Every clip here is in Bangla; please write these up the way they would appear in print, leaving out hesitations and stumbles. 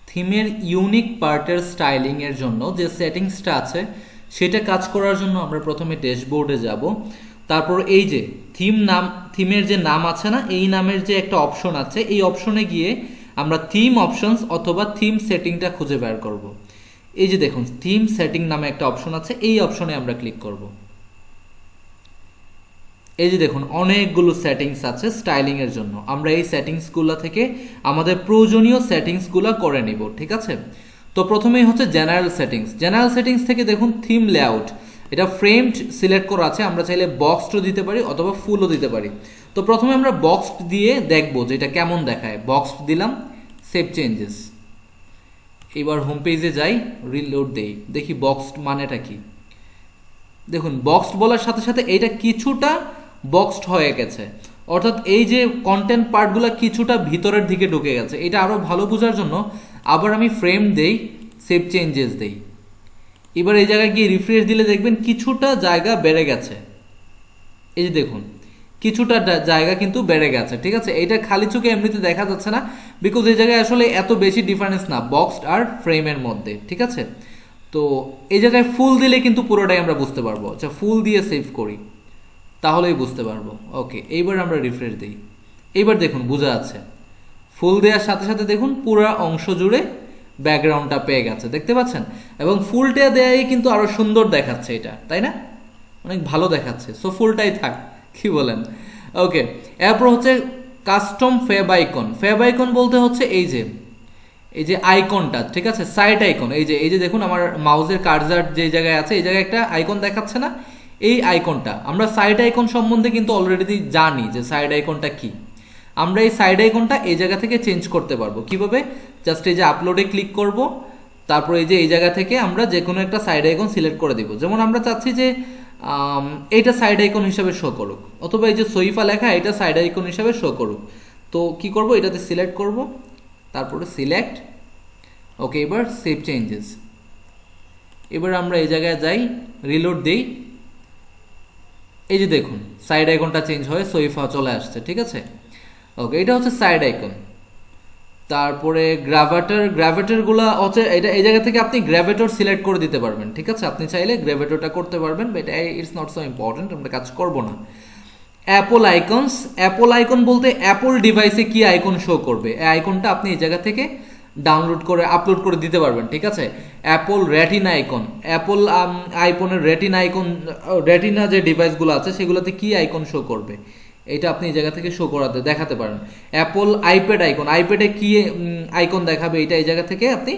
থিমের ইউনিক পার্টের স্টাইলিং এর জন্য যে সেটিংসটা আছে সেটা কাজ করার জন্য আমরা প্রথমে ড্যাশবোর্ডে যাব। তারপর এই যে থিমের যে নাম আছে না, এই নামের যে একটা অপশন আছে, এই অপশনে গিয়ে আমরা থিম অপশনস অথবা থিম সেটিংটা খুঁজে বের করব। এই যে দেখুন থিম সেটিং নামে একটা অপশন আছে, এই অপশনে আমরা ক্লিক করব। এই যে দেখুন অনেকগুলো সেটিংস আছে স্টাইলিং এর জন্য। আমরা এই সেটিংসগুলো থেকে আমাদের প্রয়োজনীয় সেটিংসগুলো করে নিব, ঠিক আছে। তো প্রথমেই হচ্ছে জেনারেল সেটিংস। জেনারেল সেটিংস থেকে দেখুন থিম লেআউট, এটা ফ্রেমড সিলেক্ট করা আছে, আমরা চাইলে বক্সডও দিতে পারি অথবা ফুলও দিতে পারি। তো প্রথমে আমরা বক্স দিয়ে দেখবো যে এটা কেমন দেখায়। বক্স দিলাম, সেভ চেঞ্জেস। এবার হোম পেজে যাই, রিলোড দেই, দেখি বক্সড মানেটা কি। দেখুন বক্সড বলার সাথে সাথে এটা কিছুটা বক্সড হয়ে গেছে, অর্থাৎ এই যে কন্টেন্ট পার্টগুলো কিছুটা ভিতরের দিকে ঢুকে গেছে। এটা আরও ভালো বোঝার জন্য আবার আমি ফ্রেম দেই, সেভ চেঞ্জেস দেই। এবার এই জায়গায় গিয়ে রিফ্রেশ দিলে দেখবেন কিছুটা জায়গা বেড়ে গেছে। এই যে দেখুন কিছুটা জায়গা কিন্তু বেড়ে গেছে, ঠিক আছে। এটা খালি চোখে এমনিতে দেখা যাচ্ছে না, বিকজ এই জায়গায় আসলে এত বেশি ডিফারেন্স না বক্সড আর ফ্রেমের মধ্যে, ঠিক আছে। তো এই জায়গায় ফুল দিলে কিন্তু পুরোটাই আমরা বুঝতে পারবো। আচ্ছা ফুল দিয়ে সেভ করি, তাহলেই বুঝতে পারবো। ওকে, এইবার আমরা রিফ্রেশ দিই। এইবার দেখুন বোঝা যাচ্ছে, ফুল দেওয়ার সাথে সাথে দেখুন পুরো অংশ জুড়ে ব্যাকগ্রাউন্ডটা পেয়ে গেছে, দেখতে পাচ্ছেন। এবং ফুলটা দেয়াই কিন্তু আরো সুন্দর দেখাচ্ছে এটা, তাই না? অনেক ভালো দেখাচ্ছে। সো ফুলটাই থাক, কি বলেন? ওকে, এরপর হচ্ছে custom Feb icon. Feb icon বলতে হচ্ছে এই যে আইকনটা, ঠিক আছে, সাইড আইকন। এই যে দেখুন আমার মাউসের কার্সার যে জায়গায় আছে, এই জায়গায় একটা আইকন দেখাচ্ছে না, এই আইকনটা। আমরা সাইড আইকন সম্বন্ধে কিন্তু অলরেডি জানি যে সাইড আইকনটা কি। আমরা এই সাইড আইকনটা এই জায়গা থেকে চেঞ্জ করতে পারবো কিভাবে? জাস্ট এই যে আপলোডে ক্লিক করব, তারপর এই জায়গা থেকে আমরা যে কোনো একটা সাইড আইকন সিলেক্ট করে দিব। যেমন আমরা চাচ্ছি যে এইটা সাইড আইকন হিসাবে শো করুক, অথবা এই যে সইফা লেখা এটা সাইড আইকন হিসাবে শো করুক। তো কি করব, এটাতে সিলেক্ট করব, তারপরে সিলেক্ট। ওকে, এবার সেভ চেঞ্জেস। এবার আমরা এই জায়গায় যাই, রিলোড দেই। এই যে দেখুন সাইড আইকনটা চেঞ্জ হয়ে সইফা চলে আসছে, ঠিক আছে। ওকে, এটা হচ্ছে সাইড আইকন। তারপরে গ্রাভেটরগুলো হচ্ছে এটা, এই জায়গা থেকে আপনি গ্রাভেটর সিলেক্ট করে দিতে পারবেন, ঠিক আছে। আপনি চাইলে গ্রাভেটরটা করতে পারবেন, but it's not so important, আমরা কাজ করব না। Apple icons. অ্যাপল আইকন বলতে অ্যাপল ডিভাইসে কি আইকন শো করবে, এই আইকনটা আপনি এই জায়গা থেকে ডাউনলোড করে আপলোড করে দিতে পারবেন, ঠিক আছে। অ্যাপল রেটিনা আইকন, অ্যাপল আইফোনের রেটিনা আইকন, রেটিনা যে ডিভাইসগুলো আছে সেগুলোতে কি আইকন শো করবে এটা আপনি এই জায়গা থেকে শো করাতে দেখাতে পারেন। অ্যাপল আইপ্যাড আইকন, আইপ্যাডে কি আইকন দেখাবে এটা এই জায়গা থেকে আপনি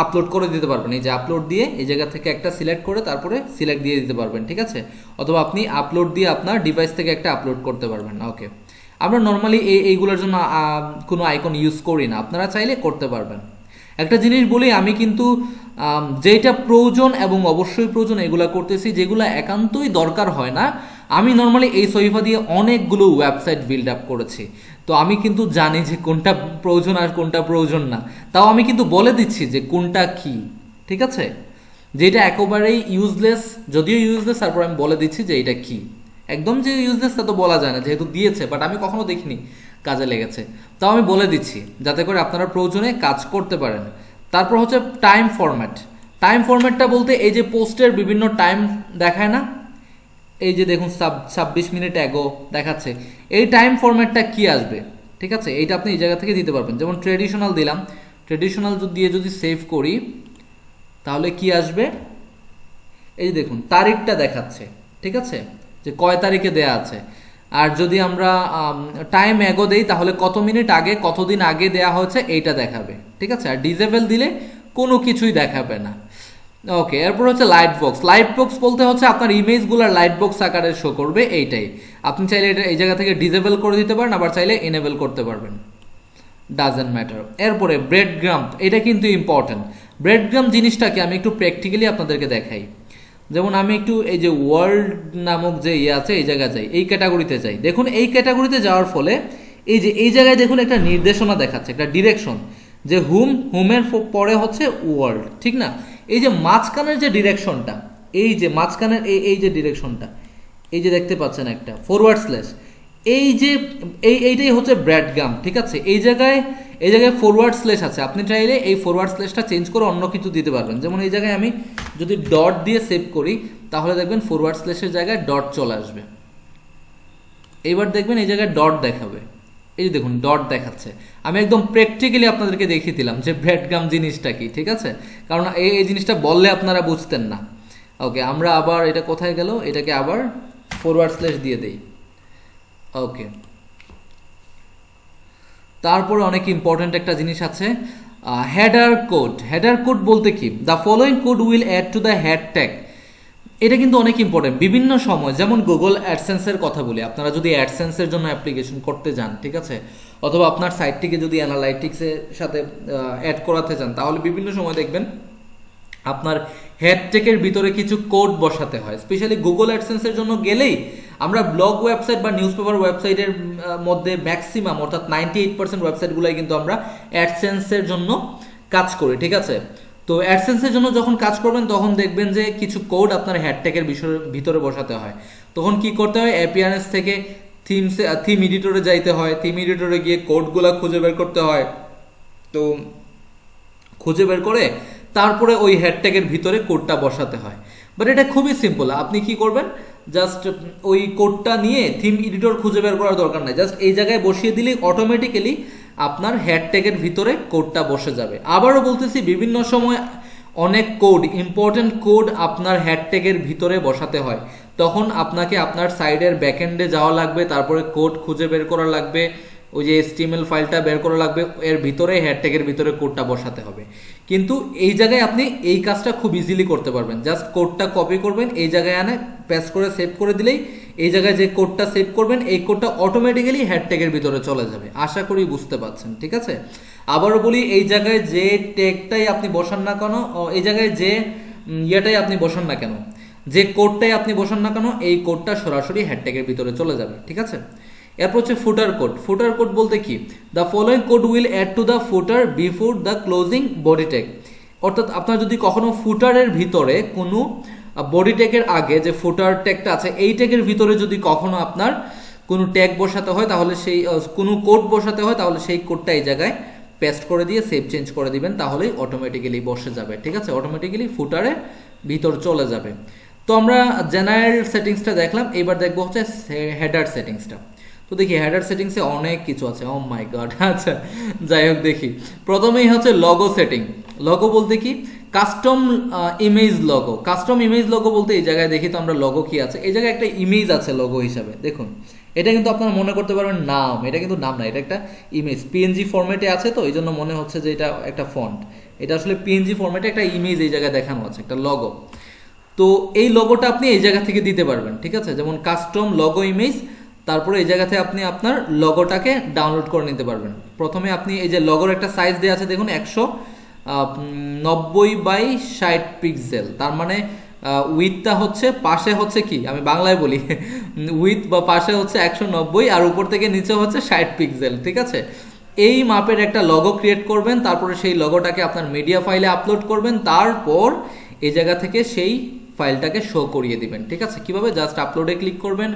আপলোড করে দিতে পারবেন। এই যে আপলোড দিয়ে এই জায়গা থেকে একটা সিলেক্ট করে তারপরে সিলেক্ট দিয়ে দিতে পারবেন, ঠিক আছে। অথবা আপনি আপলোড দিয়ে আপনার ডিভাইস থেকে একটা আপলোড করতে পারবেন। ওকে, আমরা নর্মালি এইগুলোর জন্য কোনো আইকন ইউজ করি না, আপনারা চাইলে করতে পারবেন। একটা জিনিস বলি, আমি কিন্তু যেটা প্রয়োজন এবং অবশ্যই প্রয়োজন এগুলো করতেছি, যেগুলো একান্তই দরকার হয় না আমি নর্মালি এই সইফা দিয়ে অনেকগুলো ওয়েবসাইট বিল্ড আপ করেছি। তো আমি কিন্তু জানি যে কোনটা প্রয়োজন আর কোনটা প্রয়োজন না, তাও আমি কিন্তু বলে দিচ্ছি যে কোনটা কি, ঠিক আছে। যেটা একেবারেই ইউজলেস, যদিও ইউজলেস, তারপর আমি বলে দিচ্ছি যে এটা কি। একদম যে ইউজলেস তা তো বলা যায় না, যেহেতু দিয়েছে, বাট আমি কখনো দেখিনি কাজে লেগেছে, তাও আমি বলে দিচ্ছি যাতে করে আপনারা প্রয়োজনে কাজ করতে পারেন। তারপর হচ্ছে টাইম ফরম্যাট। টাইম ফরম্যাটটা বলতে এই যে পোস্টের বিভিন্ন টাইম দেখায় না, এই যে দেখুন 26 মিনিট অ্যাগো দেখাচ্ছে, এই টাইম ফরম্যাটটা কি আসবে, ঠিক আছে, এইটা আপনি এই জায়গা থেকে দিতে পারবেন। যেমন ট্রেডিশনাল দিলাম, ট্রেডিশনাল দিয়ে যদি সেভ করি তাহলে কি আসবে, এই যে দেখুন তারিখটা দেখাচ্ছে, ঠিক আছে, যে কয় তারিখে দেয়া আছে। আর যদি আমরা টাইম অ্যাগো দেই তাহলে কত মিনিট আগে কতদিন আগে দেয়া হয়েছে এইটা দেখাবে, ঠিক আছে। আর ডিজেবল দিলে কোনো কিছুই দেখাবে না। ওকে, এরপর হচ্ছে লাইট বক্স। লাইট বক্স বলতে হচ্ছে আপনার ইমেজগুলোর লাইট বক্স আকারে শো করবে, এইটাই। আপনি চাইলে এটা এই জায়গা থেকে ডিজেবল করে দিতে পারেন, আবার চাইলে এনেবল করতে পারবেন, ডাজেন্ট ম্যাটার। এরপরে ব্রেড গ্রাম, এটা কিন্তু ইম্পর্টেন্ট। ব্রেড গ্রাম জিনিসটাকে আমি একটু প্র্যাকটিক্যালি আপনাদেরকে দেখাই। যেমন আমি একটু এই যে ওয়ার্ল্ড নামক যে ইয়ে আছে এই জায়গায় যাই, এই ক্যাটাগরিতে যাই। দেখুন এই ক্যাটাগরিতে যাওয়ার ফলে এই জায়গায় দেখুন একটা নির্দেশনা দেখাচ্ছে, একটা ডিরেকশন, যে হুমের পরে হচ্ছে ওয়ার্ল্ড, ঠিক না। এই যে মাঝখানের যে ডিরেকশনটা, এই যে মাঝখানের এই যে ডিরেকশনটা, এই যে দেখতে পাচ্ছেন একটা ফরওয়ার্ড স্ল্যাশ, এই যে এইটাই হচ্ছে ব্রেড গ্রাম, ঠিক আছে। এই জায়গায় এই জায়গায় ফরওয়ার্ড স্ল্যাশ আছে, আপনি চাইলে এই ফরওয়ার্ড স্ল্যাশটা চেঞ্জ করে অন্য কিছু দিতে পারবেন। যেমন এই জায়গায় আমি যদি ডট দিয়ে সেভ করি তাহলে দেখবেন ফরওয়ার্ড স্ল্যাশের জায়গায় ডট চলে আসবে। এইবার দেখবেন এই জায়গায় ডট দেখাবে, এই যে দেখুন ডট দেখাচ্ছে। আমি একদম প্র্যাকটিক্যালি আপনাদেরকে দেখিয়ে দিলাম যে ব্রেডক্রাম্ব জিনিসটা কি, ঠিক আছে, কারণ এই জিনিসটা বললে আপনারা বুঝতেন না। ওকে, আমরা আবার এটা কোথায় গেল, এটাকে আবার ফরওয়ার্ড স্ল্যাশ দিয়ে দেই। ওকে, তারপরে অনেক ইম্পর্ট্যান্ট একটা জিনিস আছে, হেডার কোড। হেডার কোড বলতে কি, the following code will add to the head tag. এটা কিন্তু অনেক ইম্পর্টেন্ট বিভিন্ন সময়, যেমন গুগল অ্যাডসেন্সের কথা বলি, আপনারা যদি অ্যাডসেন্সের জন্য অ্যাপ্লিকেশন করতে যান, ঠিক আছে, অথবা আপনার সাইটটিকে যদি অ্যানালাইটিক্সের সাথে অ্যাড করাতে চান, তাহলে বিভিন্ন সময় দেখবেন আপনার হেড ট্যাগের ভিতরে কিছু কোড বসাতে হয়। স্পেশালি গুগল অ্যাডসেন্সের জন্য গেলেই আমরা ব্লগ ওয়েবসাইট বা নিউজ পেপার ওয়েবসাইটের মধ্যে ম্যাক্সিমাম অর্থাৎ 98% ওয়েবসাইটগুলোই কিন্তু আমরা অ্যাডসেন্সের জন্য কাজ করি, ঠিক আছে। তো অ্যাডসেন্সের জন্য যখন কাজ করবেন তখন দেখবেন যে কিছু কোড আপনার হ্যাশট্যাগের ভিতরে বসাতে হয়। তখন কি করতে হয়, অ্যাপিয়ারেন্স থেকে থিম এডিটরে যাইতে হয়, থিম এডিটরে গিয়ে কোডগুলো খুঁজে বের করতে হয়। তো খুঁজে বের করে তারপরে ওই হ্যাশট্যাগের ভিতরে কোডটা বসাতে হয়। বাট এটা খুবই সিম্পল, আপনি কি করবেন, জাস্ট ওই কোডটা নিয়ে থিম এডিটর খুঁজে বের করার দরকার নাই, জাস্ট এই জায়গায় বসিয়ে দিলেই অটোমেটিক্যালি আপনার হ্যাশট্যাগের ভিতরে কোডটা বসে যাবে। আবারও বলতেছি, বিভিন্ন সময় অনেক কোড, ইম্পর্টেন্ট কোড আপনার হ্যাশট্যাগের ভিতরে বসাতে হয়, তখন আপনাকে আপনার সাইডের ব্যাকএন্ডে যাওয়া লাগবে, তারপরে কোড খুঁজে বের করা লাগবে, ওই যে HTML ফাইলটা বের করা লাগবে, এর ভিতরে হ্যাশট্যাগের ভিতরে কোডটা বসাতে হবে। কিন্তু এই জায়গায় আপনি এই কাজটা খুব ইজিলি করতে পারবেন, জাস্ট কোডটা কপি করবেন, এই জায়গায় আনে পেস্ট করে সেভ করে দিলেই এই জায়গায় যে কোডটা সেভ করবেন এই কোডটা অটোমেটিক্যালি হ্যাশট্যাগের ভিতরে চলে যাবে। আশা করি বুঝতে পারছেন, ঠিক আছে। আবারও বলি, এই জায়গায় যে ট্যাগটাই আপনি বসান না কেন, এই জায়গায় যে ইয়েটাই আপনি বসান না কেন, যে কোডটাই আপনি বসান না কেন, এই কোডটা সরাসরি হ্যাশট্যাগের ভিতরে চলে যাবে, ঠিক আছে। এরপর হচ্ছে ফুটার কোড। ফুটার কোড বলতে কি, the following code will add to the footer before the closing body tag. অর্থাৎ আপনার যদি কখনো ফুটারের ভিতরে কোনো বডি ট্যাগের আগে যে ফুটার ট্যাগটা আছে এই ট্যাগের ভিতরে যদি কখনো আপনার কোনো ট্যাগ বসাতে হয়, তাহলে সেই কোনো কোড বসাতে হয়, তাহলে সেই কোডটা এই জায়গায় পেস্ট করে দিয়ে সেভ চেঞ্জ করে দিবেন, তাহলেই অটোমেটিক্যালি বসে যাবে, ঠিক আছে, অটোমেটিক্যালি ফুটারে ভিতর চলে যাবে। তো আমরা জেনারেল সেটিংসটা দেখলাম, এবার দেখবো হচ্ছে হেডার সেটিংসটা। তো দেখি হেডার সেটিংসে অনেক কিছু আছে, ও মাই গড। আচ্ছা, যাই হোক দেখি, প্রথমেই হচ্ছে লগো সেটিং। লগো বলতে কি, custom image logo. Custom image logo বলতে এই জায়গায় দেখি তো আমরা লগো কি আছে, এই জায়গায় একটা ইমেজ আছে লগো হিসাবে, দেখুন এটা কিন্তু আপনারা মনে করতে পারবেন নাম, এটা কিন্তু নাম না, এটা একটা ইমেজ, পিএনজি ফরম্যাটে আছে, তো এই জন্য মনে হচ্ছে যে এটা একটা ফন্ট, এটা আসলে পিএনজি ফরম্যাটে একটা ইমেজ এই জায়গায় দেখানো আছে, একটা লগো। তো এই লগোটা আপনি এই জায়গা থেকে দিতে পারবেন, ঠিক আছে, যেমন কাস্টম লগো ইমেজ, তারপরে এই জায়গাতে আপনি আপনার লগোটাকে ডাউনলোড করে নিতে পারবেন। প্রথমে আপনি এই যে লগোর একটা সাইজ দেওয়া আছে দেখুন, 190x60 পিক্সেল, তার মানে উইথটা হচ্ছে, পাশে হচ্ছে কি, আমি বাংলায় বলি, উইথ বা পাশে হচ্ছে 190 আর উপর থেকে নিচে হচ্ছে 60 পিক্সেল, ঠিক আছে। এই মাপের একটা লগো ক্রিয়েট করবেন, তারপরে সেই লগোটাকে আপনার মিডিয়া ফাইলে আপলোড করবেন, তারপর এই জায়গা থেকে সেই ফাইলটাকে শো করিয়ে দিবেন, ঠিক আছে। কিভাবে, জাস্ট আপলোডে ক্লিক করবেন,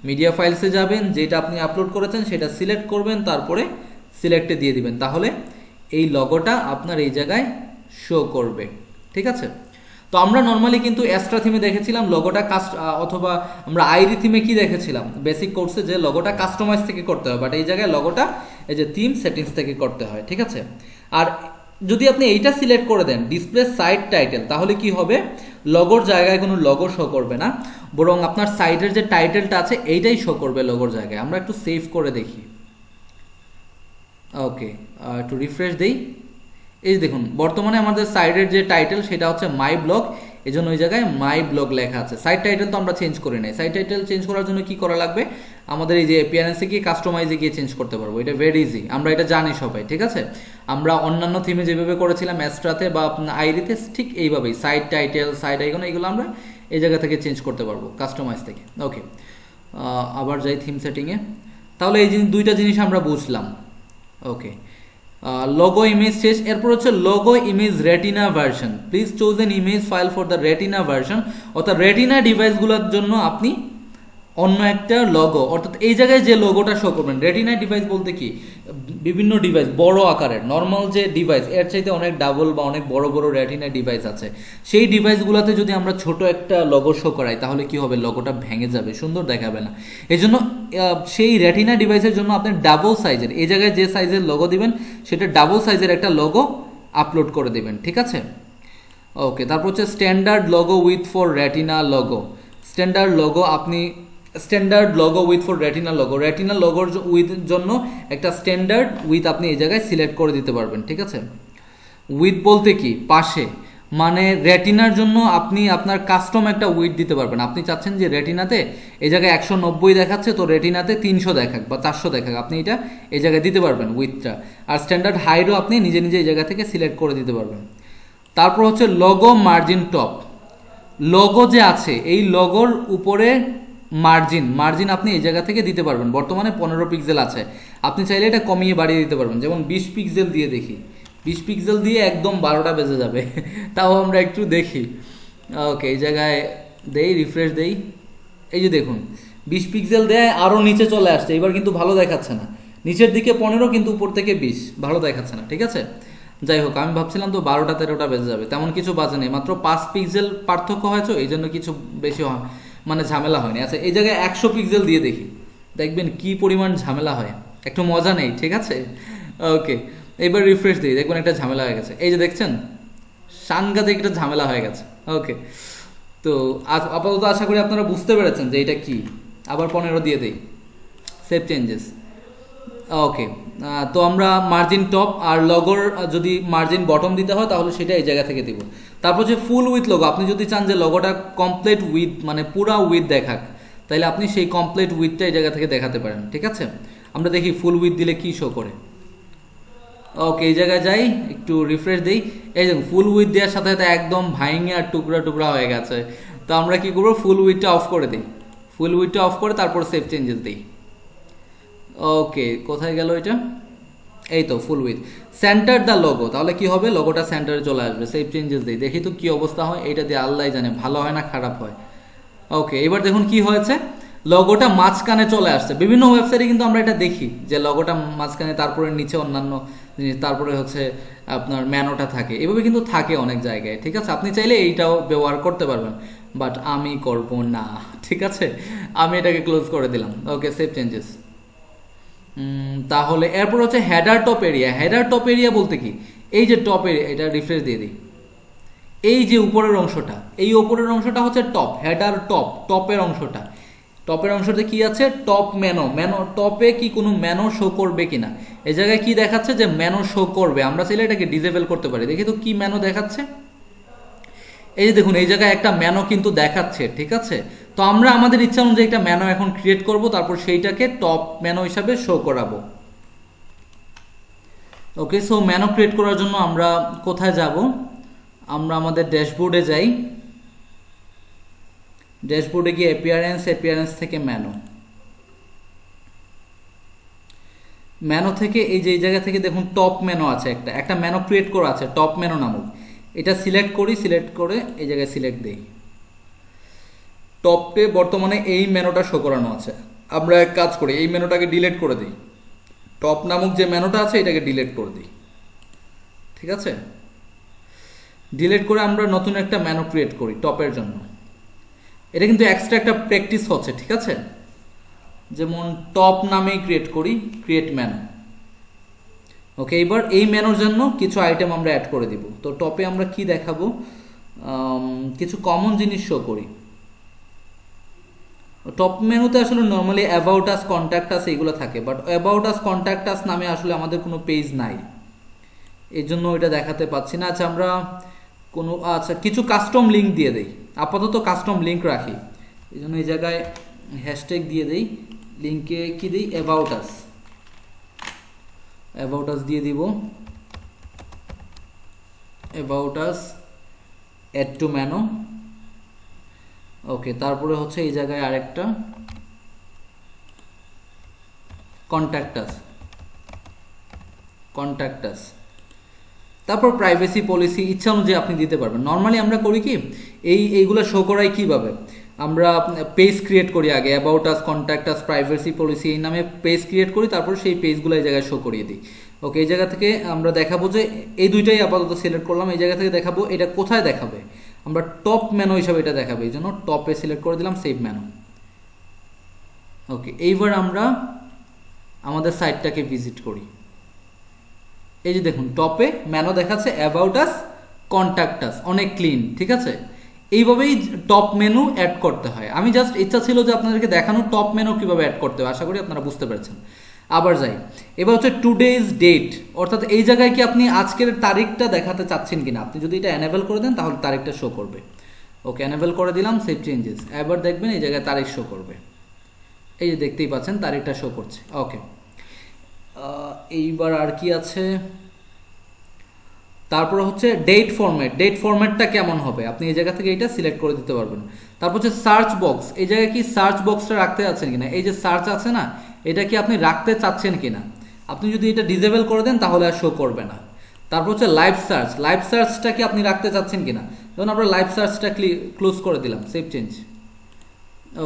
মিডিয়া ফাইলসে যাবেন, যেটা আপনি আপলোড করেছেন সেটা সিলেক্ট করবেন, তারপরে সিলেক্টে দিয়ে দিবেন, তাহলে এই লগোটা আপনার এই জায়গায় শো করবে, ঠিক আছে। তো আমরা নর্মালি কিন্তু এক্সট্রা থিমে দেখেছিলাম লগোটা অথবা আমরা আইরি থিমে কি দেখেছিলাম বেসিক কোর্সে, যে লগোটা কাস্টমাইজ থেকে করতে হয়, বাট এই জায়গায় লগোটা এই যে থিম সেটিংস থেকে করতে হয়, ঠিক আছে। আর যদি আপনি এইটা সিলেক্ট করে দেন ডিসপ্লে সাইট টাইটেল, তাহলে কি হবে, লগোর জায়গায় কোনো লগো শো করবে না, বরং আপনার সাইটের যে টাইটেলটা আছে এইটাই শো করবে লগোর জায়গায়। আমরা একটু সেভ করে দেখি, ওকে, একটু রিফ্রেশ দেই। এই দেখুন বর্তমানে আমাদের সাইটের যে টাইটেল সেটা হচ্ছে মাই ব্লগ, এই জন্য ওই জায়গায় মাই ব্লগ লেখা আছে। সাইট টাইটেল তো আমরা চেঞ্জ করি নাই, সাইট টাইটেল চেঞ্জ করার জন্য কি করা লাগবে, আমাদের এই যে অ্যাপিয়ারেন্সে গিয়ে কাস্টমাইজে গিয়ে চেঞ্জ করতে পারবো, এটা ভেরি ইজি, আমরা এটা জানি সবাই, ঠিক আছে। আমরা অন্যান্য থিমে যেভাবে করেছিলাম অ্যাস্ট্রাতে বা আইরিতে, ঠিক এইভাবেই সাইট টাইটেল, সাইট আইকন, এগুলো আমরা এই জায়গা থেকে চেঞ্জ করতে পারবো কাস্টমাইজ থেকে। ওকে, আবার যাই থিম সেটিংয়ে, তাহলে এই দুইটা জিনিস আমরা বুঝলাম। ওকে, লোগো ইমেজ শেষ, এরপর হচ্ছে logo image retina version. Please choose N image file for the retina version, অর্থাৎ রেটিনা ডিভাইসগুলোর জন্য আপনি অন্য একটা লগো, অর্থাৎ এই জায়গায় যে লোগোটা শো করবেন, রেটিনা ডিভাইস বলতে কি বিভিন্ন ডিভাইস বড় আকারের, নর্মাল যে ডিভাইস এর চাইতে অনেক ডাবল বা অনেক বড় বড় রেটিনা ডিভাইস আছে, সেই ডিভাইসগুলোতে যদি আমরা ছোট একটা লগো শো করাই তাহলে কি হবে, লগোটা ভেঙে যাবে, সুন্দর দেখাবে না। এই জন্য সেই রেটিনা ডিভাইসের জন্য আপনি ডাবল সাইজের, এই জায়গায় যে সাইজের লগো দিবেন সেটা ডাবল সাইজের একটা লগো আপলোড করে দেবেন, ঠিক আছে। ওকে, তারপর হচ্ছে standard logo with for retina logo. Standard logo আপনি standard logo with for retina logo, retina লগোর উইথ জন্য একটা স্ট্যান্ডার্ড উইথ আপনি এই জায়গায় সিলেক্ট করে দিতে পারবেন, ঠিক আছে। উইথ বলতে কি পাশে, মানে রেটিনার জন্য আপনি আপনার কাস্টম একটা উইথ দিতে পারবেন। আপনি চাচ্ছেন যে রেটিনাতে এই জায়গায় 190 দেখাচ্ছে, তো রেটিনাতে 300 দেখাক বা 400 দেখাক, আপনি এটা এই জায়গায় দিতে পারবেন উইথটা। আর স্ট্যান্ডার্ড হাইটও আপনি নিজে নিজে এই জায়গা থেকে সিলেক্ট করে দিতে পারবেন। তারপর হচ্ছে লগো মার্জিন টপ। লগো যে আছে এই লগোর উপরে মার্জিন আপনি এই জায়গা থেকে দিতে পারবেন। বর্তমানে 15 পিক্সেল আছে, আপনি চাইলে এটা কমিয়ে বাড়িয়ে দিতে পারবেন। যেমন 20 পিক্সেল দিয়ে দেখি, 20 পিক্সেল দিয়ে একদম 12টা বেজে যাবে তাও আমরা একটু দেখি। ওকে, এই জায়গায় দেই, রিফ্রেশ দেই, এই যে দেখুন 20 পিক্সেল দেয়, আরও নিচে চলে আসছে, এবার কিন্তু ভালো দেখাচ্ছে না। নিচের দিকে 15 কিন্তু উপর থেকে 20, ভালো দেখাচ্ছে না, ঠিক আছে। যাই হোক, আমি ভাবছিলাম তো 12টা 13টা বেজে যাবে, তেমন কিছু বাজে নেই, মাত্র 5 পিক্সেল পার্থক্য হয়েছে, এই জন্য কিছু বেশি মানে ঝামেলা হয়নি। আচ্ছা, এই জায়গায় 100 পিক্সেল দিয়ে দেখি, দেখবেন কি পরিমাণ ঝামেলা হয়, একটু মজা নেই, ঠিক আছে। ওকে, এবার রিফ্রেশ দিই, দেখবেন একটা ঝামেলা হয়ে গেছে, এই যে দেখছেন সাংঘাতিক একটা ঝামেলা হয়ে গেছে। ওকে, তো আপাতত আশা করি আপনারা বুঝতে পেরেছেন যে এটা কি। আবার 15 দিয়ে দেই, সেভ চেঞ্জেস। ওকে, তো আমরা মার্জিন টপ আর লগোর যদি মার্জিন বটম দিতে হয় তাহলে সেটা এই জায়গা থেকে দিব। তারপর হচ্ছে ফুল উইথ লগো, আপনি যদি চান যে লগোটা কমপ্লিট উইথ মানে পুরা উইথ দেখাক, তাহলে আপনি সেই কমপ্লিট উইথটা এই জায়গা থেকে দেখাতে পারেন, ঠিক আছে। আমরা দেখি ফুল উইথ দিলে কি শো করে। ওকে, এই জায়গায় যাই, একটু রিফ্রেশ দিই, এই দেখুন ফুল উইথ দেওয়ার সাথে সাথে একদম ভাঙে আর টুকরা টুকরা হয়ে গেছে। তো আমরা কি করবো, ফুল উইথটা অফ করে দিই, ফুল উইথটা অফ করে তারপর সেভ চেঞ্জেস দিই। ওকে, কোথায় গেল এটা, এই তো ফুল উইথ। সেন্টার দ্য লোগো, তাহলে কি হবে, লোগোটা সেন্টারে চলে আসবে। সেভ চেঞ্জেস দিই, দেখি তো কি অবস্থা হয়। এইটা দিয়ে আল্লাহ জানে ভালো হয় না খারাপ হয়। ওকে, এবার দেখুন কি হয়েছে, লগোটা মাঝখানে চলে আসছে। বিভিন্ন ওয়েবসাইটে কিন্তু আমরা এটা দেখি যে লগোটা মাঝখানে, তারপরে নিচে অন্যান্য জিনিস, তারপরে হচ্ছে আপনার ম্যানোটা থাকে, এভাবে কিন্তু থাকে অনেক জায়গায়, ঠিক আছে। আপনি চাইলে এইটাও ব্যবহার করতে পারবেন, বাট আমি করব না, ঠিক আছে। আমি এটাকে ক্লোজ করে দিলাম। ওকে, সেভ চেঞ্জেস। তাহলে এরপর হচ্ছে header top area. Header top area বলতে কি, এই যে টপ এরিয়া, এটা রিফ্রেশ দিয়ে দিই, এই যে উপরের অংশটা, এই উপরের অংশটা হচ্ছে টপ, হেডার টপ, টপের অংশটা। টপের অংশতে কি আছে, টপ মেনো, টপে কি কোনো মেনো শো করবে কিনা। এই জায়গায় কি দেখাচ্ছে যে মেনো শো করবে, আমরা চাইলে এটাকে ডিসেবল করতে পারি। দেখি তো কি মেনো দেখাচ্ছে, এই যে দেখুন এই জায়গায় একটা মেনো কিন্তু দেখাচ্ছে, ঠিক আছে। তো আমরা আমাদের ইচ্ছা অনুযায়ী একটা মেনো এখন ক্রিয়েট করব, তারপর সেইটাকে টপ মেনো হিসাবে শো করাবো। ওকে, সো মেনো ক্রিয়েট করার জন্য আমরা কোথায় যাব, আমরা আমাদের ড্যাশবোর্ডে যাই, ড্যাশবোর্ডে গিয়ে অ্যাপিয়ারেন্স থেকে মেনো থেকে এই যে এই জায়গা থেকে দেখুন টপ মেনো আছে, একটা মেনো ক্রিয়েট করা আছে টপ মেনো নামক। এটা সিলেক্ট করি, সিলেক্ট করে এই জায়গায় সিলেক্ট দিই। টপে বর্তমানে এই মেনোটা শো করানো আছে। আমরা এক কাজ করি, এই মেনোটাকে ডিলিট করে দিই, টপ নামক যে মেনোটা আছে এটাকে ডিলিট করে দিই, ঠিক আছে। ডিলিট করে আমরা নতুন একটা মেনো ক্রিয়েট করি টপের জন্য। এটা কিন্তু এক্সট্রা একটা প্র্যাকটিস হচ্ছে, ঠিক আছে। যেমন টপ নামেই ক্রিয়েট করি, ক্রিয়েট মেনো। ওকে, এবার এই মেনোর জন্য কিছু আইটেম আমরা অ্যাড করে দিব। তো টপে আমরা কি দেখাবো, কিছু কমন জিনিস শো করি। টপ মেনুতে আসলে normally about us, contact us এগুলো থাকে, but about us, contact us নামে আসলে আমাদের কোনো পেজ নাই, এই জন্য এটা দেখাতে পাচ্ছি না। আচ্ছা, আমরা কোনো কিছু কাস্টম লিঙ্ক দিয়ে দেই, আপাতত কাস্টম লিঙ্ক রাখি, এই জন্য এই জায়গায় হ্যাশট্যাগ দিয়ে দেই, লিঙ্কে কি দিই, অ্যাবাউট আস দিয়ে দিব, অ্যাবাউট আস অ্যাড টু মেনো। ওকে, তারপরে হচ্ছে এই জায়গায় আরেকটা কন্ট্যাক্ট আস, তারপর প্রাইভেসি পলিসি ইচ্ছা অনুযায়ী আপনি দিতে পারবেন। নর্মালি আমরা করি কি, এইগুলো শো করাই কিভাবে, আমরা পেজ ক্রিয়েট করি আগে, about us, contact us, privacy policy, এই নামে পেজ ক্রিয়েট করি, তারপর সেই পেজগুলো এই জায়গায় শো করিয়ে দিই। ওকে, এই জায়গা থেকে আমরা দেখাবো যে এই দুইটাই আপাতত সিলেক্ট করলাম, এই জায়গা থেকে দেখাবো এটা কোথায় দেখাবে, আমরা টপ মেনু হিসাবে এটা দেখাবে, এই জন্য টপে সিলেক্ট করে দিলাম, সেভ মেনু। ওকে, এইবার আমরা আমাদের সাইটটাকে ভিজিট করি। এই যে দেখুন টপে মেনু দেখাচ্ছে অ্যাবাউট আস, কন্ট্যাক্ট আস, অনেক ক্লিন, ঠিক আছে। এইভাবেই টপ মেনু অ্যাড করতে হয়। আমি জাস্ট ইচ্ছা ছিল যে আপনাদেরকে দেখানো টপ মেনু কীভাবে অ্যাড করতে হয়, আশা করি আপনারা বুঝতে পেরেছেন। আবার যাই, এবার হচ্ছে টুডেজ ডেট, অর্থাৎ এই জায়গায় কি আপনি আজকের তারিখটা দেখাতে চাচ্ছেন কিনা, আপনি যদি এটা এনেবল করে দেন তাহলে তারিখটা শো করবে। ওকে, এনেবল করে দিলাম, সেভ চেঞ্জেস। এবার দেখবেন এই জায়গায় তারিখ শো করবে, এই যে দেখতেই পাচ্ছেন তারিখটা শো করছে। ওকে, এইবার আর কি আছে, তারপর হচ্ছে ডেট ফরম্যাট। ডেট ফরম্যাটটা কেমন হবে আপনি এই জায়গা থেকে এটা সিলেক্ট করে দিতে পারবেন। তারপর হচ্ছে সার্চ বক্স, এই জায়গায় কি সার্চ বক্সটা রাখতে চাচ্ছেন কিনা, এই যে সার্চ আছে না, এটা কি আপনি রাখতে চাচ্ছেন কিনা, আপনি যদি এটা ডিসেবল করে দেন তাহলে আর শো করবে না। তারপর হচ্ছে লাইভ সার্চ, লাইভ সার্চটা কি আপনি রাখতে চাচ্ছেন কিনা, যেমন আমরা লাইভ সার্চটা ক্লোজ করে দিলাম, সেভ চেঞ্জ।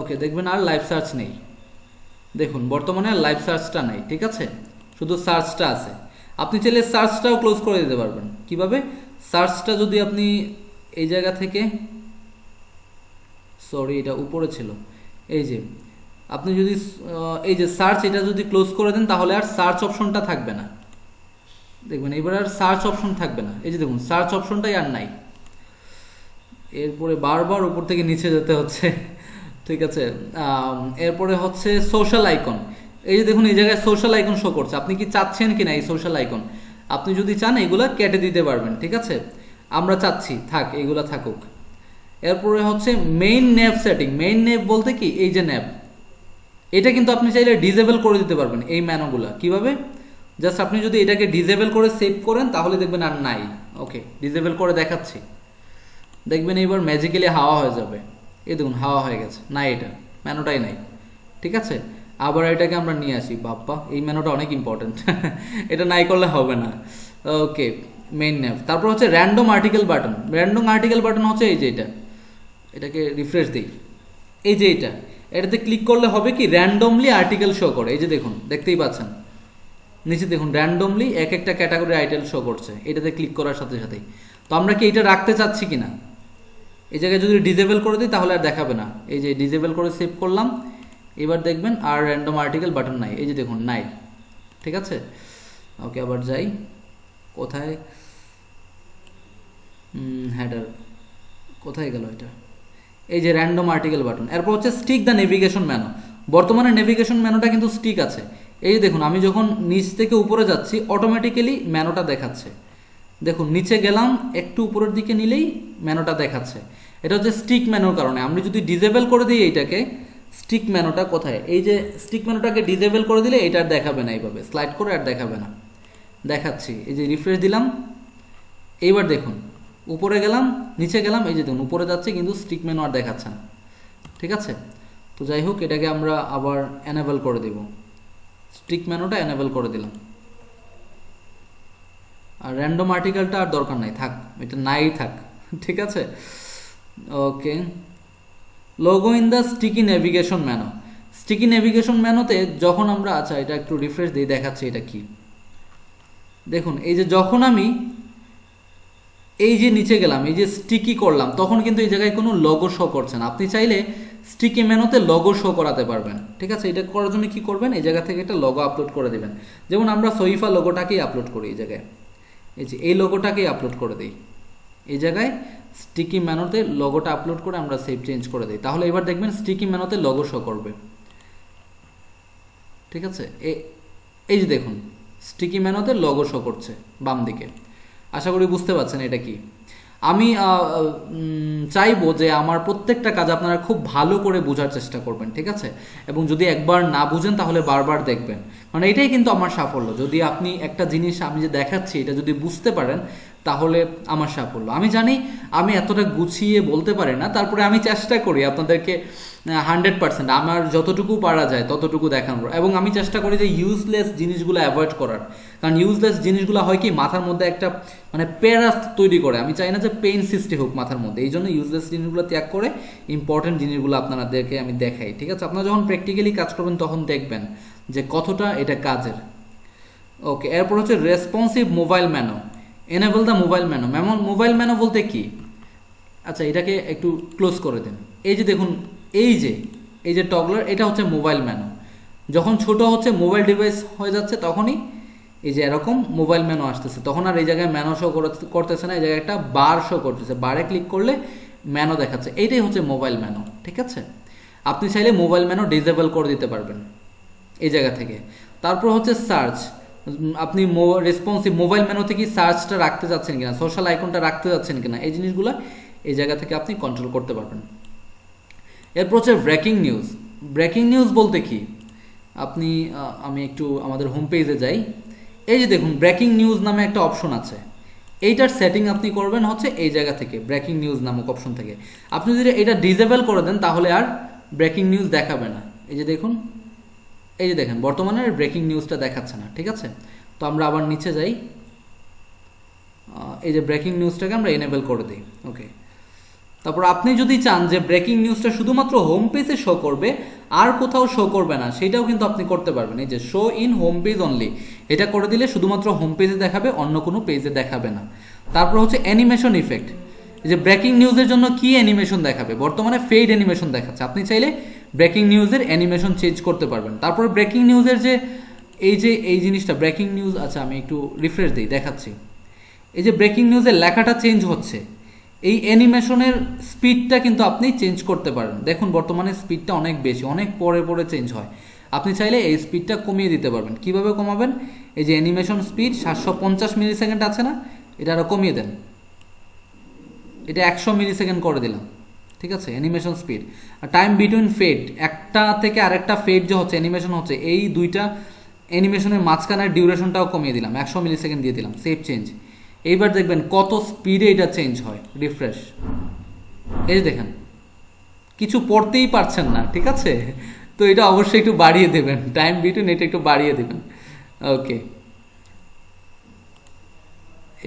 ওকে, দেখবেন আর লাইভ সার্চ নেই, দেখুন বর্তমানে লাইভ সার্চটা নেই, ঠিক আছে, শুধু সার্চটা আছে। আপনি চাইলে সার্চটাও ক্লোজ করে দিতে পারবেন। কিভাবে, সার্চটা যদি আপনি এই জায়গা থেকে, সরি এটা উপরে ছিল, এই যে আপনি যদি এই যে সার্চ, এটা যদি ক্লোজ করে দেন তাহলে আর সার্চ অপশনটা থাকবে না, দেখবেন এবার আর সার্চ অপশন থাকবে না। এই যে দেখুন সার্চ অপশনটাই আর নাই, এরপরে বারবার উপর থেকে নিচে যেতে হচ্ছে, ঠিক আছে। এরপরে হচ্ছে সোশ্যাল আইকন, এই যে দেখুন এই জায়গায় সোশ্যাল আইকন শো করছে, আপনি কি চাচ্ছেন কিনা এই সোশ্যাল আইকন, আপনি যদি চান এগুলা কেটে দিতে পারবেন, ঠিক আছে, আমরা চাচ্ছি থাক, এগুলা থাকুক। এরপরে হচ্ছে মেইন নেভ সেটিং, মেইন নেভ বলতে কি, এই যে নেভ, এটা কিন্তু আপনি চাইলে ডিসেবল করে দিতে পারবেন এই মেনুগুলা। কিভাবে, জাস্ট আপনি যদি এটাকে ডিসেবল করে সেভ করেন তাহলে দেখবেন আর নাই। ওকে, ডিসেবল করে দেখাচ্ছি, দেখবেন এবার ম্যাজিক্যালি হাওয়া হয়ে যাবে, এই দেখুন হাওয়া হয়ে গেছে, নাই এটা মেনুটাই নাই, ঠিক আছে। আবার এটাকে আমরা নিয়ে আসি, বাপ্পা এই মেনুটা অনেক ইম্পর্টেন্ট, এটা নাই করলে হবে না। ওকে, মেইন নেভ। তারপর হচ্ছে random article button, random article button হচ্ছে এই যে এটাকে রিফ্রেশ দিই, এই যে এটাতে ক্লিক করলে হবে কি, র্যান্ডমলি আর্টিকেল শো করে, এই যে দেখুন দেখতেই পাচ্ছেন নিচে দেখুন র্যান্ডমলি এক একটা ক্যাটাগরি আইটেল শো করছে এটাতে ক্লিক করার সাথে সাথেই। তো আমরা কি এটা রাখতে চাচ্ছি কিনা, এই জায়গায় যদি ডিসেবল করে দিই তাহলে আর দেখাবে না, এই যে ডিসেবল করে সেভ করলাম, এবার দেখবেন আর র্যান্ডম আর্টিকেল বাটন নাই, এই যে দেখুন নাই, ঠিক আছে। ওকে, আবার যাই, কোথায় হেডার, কোথায় গেল এটা, এই যে র্যান্ডম আর্টিকেল বাটন। এরপর হচ্ছে স্টিক দ্য নেভিগেশন মেনু, বর্তমানে নেভিগেশন মেনুটা কিন্তু স্টিক আছে, এই যে দেখুন আমি যখন নিচ থেকে উপরে যাচ্ছি অটোমেটিক্যালি মেনুটা দেখাচ্ছে, দেখুন নিচে গেলাম একটু উপরের দিকে নিলেই মেনুটা দেখাচ্ছে, এটা হচ্ছে স্টিক মেনুর কারণে। আমি যদি ডিসেবল করে দিই এইটাকে, স্টিক মেনুটা কোথায়, এই যে স্টিক মেনুটাকে ডিসেবল করে দিলে এটা আর দেখাবে না, এইভাবে স্লাইড করে আর দেখাবে না, দেখাচ্ছি, এই যে রিফ্রেশ দিলাম, এইবার দেখুন উপরে গেলাম নিচে গেলাম, এই যে দেখুন উপরে যাচ্ছে কিন্তু স্টিক মেনু আর দেখাচ্ছে না, ঠিক আছে। তো যাই হোক, এটাকে আমরা আবার এনেবল করে দেব, স্টিক মেনুটা এনেবল করে দিলাম, আর র্যান্ডম আর্টিকেলটা আর দরকার নাই, থাক এটা নাই থাক, ঠিক আছে। Okay, logo in the sticky navigation menu, sticky navigation মেনুতে যখন আমরা, আচ্ছা এটা একটু রিফ্রেশ দিয়ে দেখাচ্ছি এটা কি, দেখুন এই যে যখন আমি এই যে নিচে গেলাম, এই যে স্টিকি করলাম, তখন কিন্তু এই জায়গায় কোনো লোগো শো করছে না। আপনি চাইলে স্টিকি মেনুতে লোগো শো করাতে পারবেন, ঠিক আছে। এটা করার জন্য কি করবেন, এই জায়গা থেকে একটা লোগো আপলোড করে দেবেন, যেমন আমরা সহিফা লোগোটাকেই আপলোড করি এই জায়গায়, এই যে এই লোগোটাকেই আপলোড করে দিই এই জায়গায়, স্টিকি মেনুতে লোগোটা আপলোড করে আমরা সেভ চেঞ্জ করে দিই, তাহলে এবার দেখবেন স্টিকি মেনুতে লোগো শো করবে, ঠিক আছে। এই যে দেখুন স্টিকি মেনুতে লোগো শো করছে বাম দিকে, আশা করি বুঝতে পারছেন এটা কি। আমি চাইবো যে আমার প্রত্যেকটা কাজ আপনারা খুব ভালো করে বোঝার চেষ্টা করবেন, ঠিক আছে, এবং যদি একবার না বুঝেন তাহলে বারবার দেখবেন, কারণ এটাই কিন্তু আমার সাফল্য। যদি আপনি একটা জিনিস আমি যে দেখাচ্ছি এটা যদি বুঝতে পারেন তাহলে আমার সাফল্য। আমি জানি আমি এতটা গুছিয়ে বলতে পারি না, তারপরে আমি চেষ্টা করি আপনাদেরকে 100% আমার যতটুকু পারা যায় ততটুকু দেখানোর, এবং আমি চেষ্টা করি যে ইউজলেস জিনিসগুলো অ্যাভয়েড করার। কারণ ইউজলেস জিনিসগুলো হয় কি মাথার মধ্যে একটা মানে প্যারা তৈরি করে, আমি চাই না যে পেইন সৃষ্টি হোক মাথার মধ্যে, এই জন্য ইউজলেস জিনিসগুলো ত্যাগ করে ইম্পর্টেন্ট জিনিসগুলো আপনাদেরকে আমি দেখাই। ঠিক আছে, আপনারা যখন প্র্যাকটিক্যালি কাজ করবেন তখন দেখবেন যে কতটা এটা কাজের। ওকে, এরপর হচ্ছে responsive mobile Mano, enable the mobile Mano. Mobile Mano বলতে কি? আচ্ছা, এটাকে একটু ক্লোজ করে দিন। এই যে দেখুন, এই যে টগলার, এটা হচ্ছে মোবাইল ম্যানো। যখন ছোট হচ্ছে মোবাইল ডিভাইস হয়ে যাচ্ছে তখনই এই যে এরকম মোবাইল ম্যানো আসতেছে, তখন আর এই জায়গায় ম্যানো শো করতেছে না, এই জায়গায় একটা বার শো করতেছে, বারে ক্লিক করলে ম্যানো দেখাচ্ছে। এইটাই হচ্ছে মোবাইল ম্যানো। ঠিক আছে, আপনি চাইলে মোবাইল ম্যানো ডিসেবল করে দিতে পারবেন এই জায়গা থেকে। তারপর হচ্ছে সার্চ, আপনি রেসপন্সিভ মোবাইল মেনুতে কি সার্চটা রাখতে যাচ্ছেন কিনা, সোশ্যাল আইকনটা রাখতে যাচ্ছেন কিনা, এই জিনিসগুলো এই জায়গা থেকে আপনি কন্ট্রোল করতে পারবেন। এরপর হচ্ছে ব্রেকিং নিউজ। ব্রেকিং নিউজ বলতে কি? আমি একটু আমাদের হোম পেজে যাই। এই যে দেখুন, ব্রেকিং নিউজ নামে একটা অপশন আছে, এইটার সেটিং আপনি করবেন হচ্ছে এই জায়গা থেকে, ব্রেকিং নিউজ নামক অপশন থেকে। আপনি যদি এটা ডিসেবল করে দেন তাহলে আর ব্রেকিং নিউজ দেখাবে না। এই যে দেখুন, এই যে দেখেন বর্তমানে ব্রেকিং নিউজটা দেখাচ্ছে না। ঠিক আছে, তো আমরা আবার নিচে যাই, এই যে ব্রেকিং নিউজটাকে আমরা এনেবল করে দিই। ওকে, তারপর আপনি যদি চান যে ব্রেকিং নিউজটা শুধুমাত্র হোম পেজে শো করবে আর কোথাও শো করবে না, সেটাও কিন্তু আপনি করতে পারবেন। এই যে show in home page only, এটা করে দিলে শুধুমাত্র হোম পেজে দেখাবে, অন্য কোনো পেজে দেখাবে না। তারপর হচ্ছে অ্যানিমেশন ইফেক্ট। এই যে ব্রেকিং নিউজের জন্য কি অ্যানিমেশন দেখাবে? বর্তমানে ফেড অ্যানিমেশন দেখাচ্ছে, আপনি চাইলে ব্রেকিং নিউজের অ্যানিমেশন চেঞ্জ করতে পারবেন। তারপরে ব্রেকিং নিউজের যে এই জিনিসটা ব্রেকিং নিউজ, আচ্ছা আমি একটু রিফ্রেশ দিই, দেখাচ্ছি। এই যে ব্রেকিং নিউজের লেখাটা চেঞ্জ হচ্ছে, এই অ্যানিমেশনের স্পিডটা কিন্তু আপনি চেঞ্জ করতে পারেন। দেখুন বর্তমানে স্পিডটা অনেক বেশি, অনেক পরে চেঞ্জ হয়। আপনি চাইলে এই স্পিডটা কমিয়ে দিতে পারবেন। কিভাবে কমাবেন? এই যে অ্যানিমেশন স্পিড 750 মিলি সেকেন্ড আছে না, এটা আরও কমিয়ে দেন, এটা 100 মিলি সেকেন্ড করে দিলাম। ঠিক আছে, অ্যানিমেশন স্পিড। আর টাইম বিটুইন ফেড, একটা থেকে আরেকটা ফেড যে হচ্ছে অ্যানিমেশন হচ্ছে, এই দুইটা অ্যানিমেশনের মাঝখানের ডিউরেশনটাও কমিয়ে দিলাম, 100 মিলি সেকেন্ড দিয়ে দিলাম। Save change. এইবার দেখবেন কত স্পিডে এটা চেঞ্জ হয়। রিফ্রেশ, এই যে দেখেন কিছু পড়তেই পারছেন না। ঠিক আছে, তো এটা অবশ্যই একটু বাড়িয়ে দেবেন, টাইম বিটুইন এটা একটু বাড়িয়ে দেবেন। ওকে,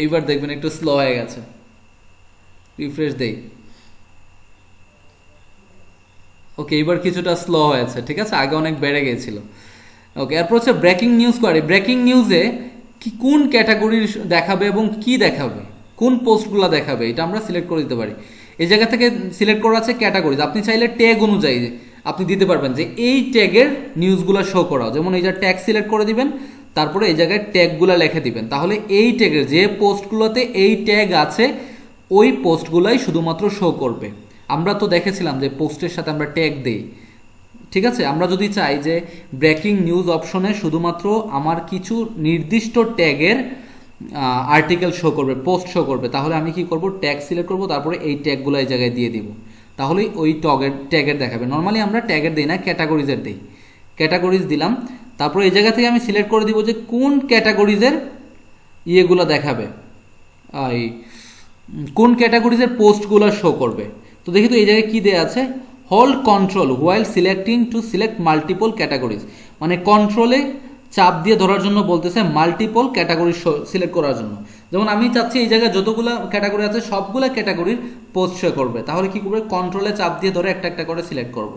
এইবার দেখবেন একটু স্লো হয়ে গেছে। রিফ্রেশ দেই। ওকে, এবার কিছুটা স্লো হয়েছে। ঠিক আছে, আগে অনেক বেড়ে গিয়েছিল। ওকে, এরপর হচ্ছে ব্রেকিং নিউজ কোয়ারি। ব্রেকিং নিউজে কি কোন ক্যাটাগরির দেখাবে এবং কি দেখাবে, কোন পোস্টগুলো দেখাবে, এটা আমরা সিলেক্ট করে দিতে পারি। এই জায়গা থেকে সিলেক্ট করা আছে ক্যাটাগরিজ। আপনি চাইলে ট্যাগ অনুযায়ী আপনি দিতে পারবেন যে এই ট্যাগের নিউজগুলো শো করাও। যেমন এই যে ট্যাগ সিলেক্ট করে দিবেন, তারপরে এই জায়গায় ট্যাগগুলো লিখে দিবেন, তাহলে এই ট্যাগের যে পোস্টগুলোতে এই ট্যাগ আছে ওই পোস্টগুলাই শুধুমাত্র শো করবে। আমরা তো দেখেছিলাম যে পোস্টের সাথে আমরা ট্যাগ দেই। ঠিক আছে, আমরা যদি চাই যে ব্রেকিং নিউজ অপশনে শুধুমাত্র আমার কিছু নির্দিষ্ট ট্যাগের আর্টিকেল শো করবে, পোস্ট শো করবে, তাহলে আমি কি করব? ট্যাগ সিলেক্ট করব, তারপরে এই ট্যাগগুলো এই জায়গায় দিয়ে দিব, তাহলেই ওই ট্যাগের দেখাবে। নর্মালি আমরা ট্যাগের দিই না, ক্যাটাগরিজের দিই। ক্যাটাগরিজ দিলাম, তারপরে এই জায়গা থেকে আমি সিলেক্ট করে দিব যে কোন ক্যাটাগরিজের ইয়েগুলো দেখাবে, এই কোন ক্যাটাগরিজের পোস্টগুলো শো করবে। তো দেখি তো এই জায়গায় কী দেওয়া আছে, hold control while selecting to select multiple categories, মানে কন্ট্রোলে চাপ দিয়ে ধরার জন্য বলতেছে মাল্টিপল ক্যাটাগরি সিলেক্ট করার জন্য। যেমন আমি চাচ্ছি এই জায়গায় যতগুলো ক্যাটাগরি আছে সবগুলো ক্যাটাগরির পোস্ট শো করবে, তাহলে কি করবে? কন্ট্রোলে চাপ দিয়ে ধরে একটা একটা করে সিলেক্ট করব।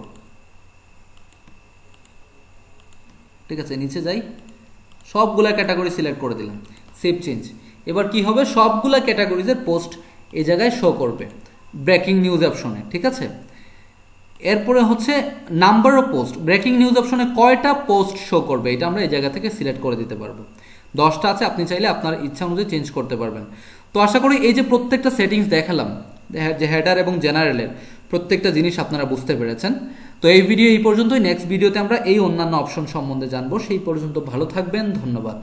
ঠিক আছে, নিচে যাই, সবগুলা ক্যাটাগরি সিলেক্ট করে দিলাম, সেভ চেঞ্জ। এবার কি হবে? সবগুলা ক্যাটাগরিজের পোস্ট এই জায়গায় শো করবে ব্রেকিং নিউজ অপশনে। ঠিক আছে, এরপরে হচ্ছে number of post. Breaking news অপশনে কয়টা পোস্ট শো করবে এটা আমরা এই জায়গা থেকে সিলেক্ট করে দিতে পারবো। 10টা আছে, আপনি চাইলে আপনার ইচ্ছা অনুযায়ী চেঞ্জ করতে পারবেন। তো আশা করি এই যে প্রত্যেকটা সেটিংস দেখালাম, যে হেডার এবং জেনারেলের প্রত্যেকটা জিনিস আপনারা বুঝতে পেরেছেন। তো এই ভিডিও এই পর্যন্তই। নেক্সট ভিডিওতে আমরা এই অন্যান্য অপশন সম্বন্ধে জানবো। সেই পর্যন্ত ভালো থাকবেন, ধন্যবাদ।